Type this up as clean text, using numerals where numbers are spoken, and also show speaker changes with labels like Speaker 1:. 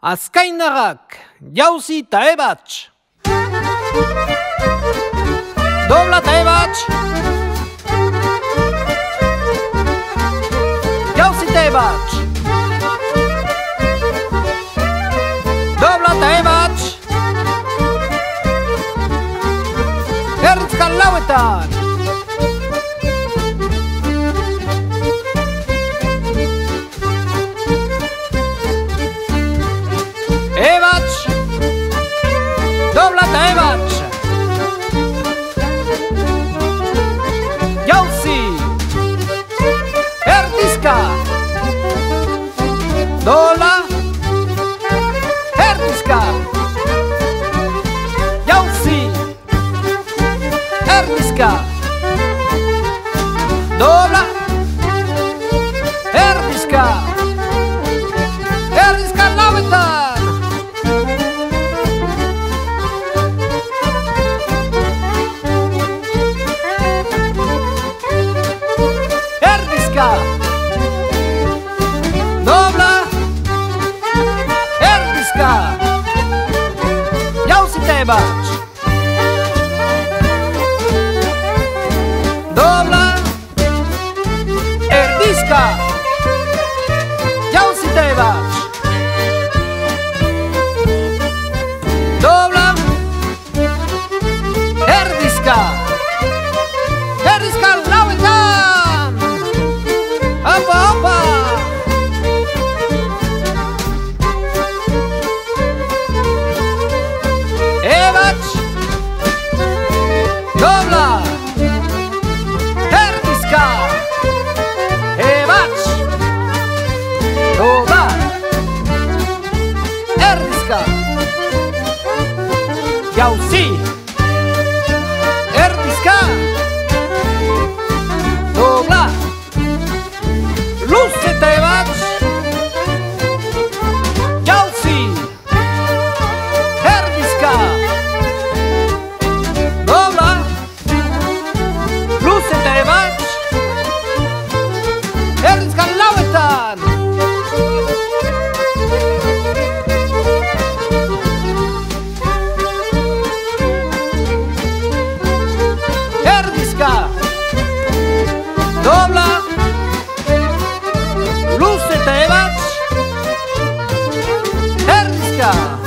Speaker 1: Azkainarrak, jauzi eta ebatx. Dobla eta ebatx. Jauzi eta ebatx. Dobla eta ebatx. Erritzkan lauetan. Ebatx. Dobla eta ebatx. Jauzi. Erdizka. Dobla. Erdizka. Jauzi. Erdizka. Dobla. Erdizka. Erdizka lauetan. Dobla. Erdizka. Jauzi eta ebatx. Dobla. Erdizka. Jauzi eta ebatx. Dobla. Erdizka. Erdizka lauetan. Opa, opa! Ebatx. Dobla. Erdizka. Ebatx. Dobla. Erdizka. Jauzi. Erdizka. Dobla. Luz eta ebatx. Jauzi. Erdizka. Dobla. Luz eta ebatx. Erdizka lauetan. Erdizka. Dobla. Luz eta ebatx. Erdizka.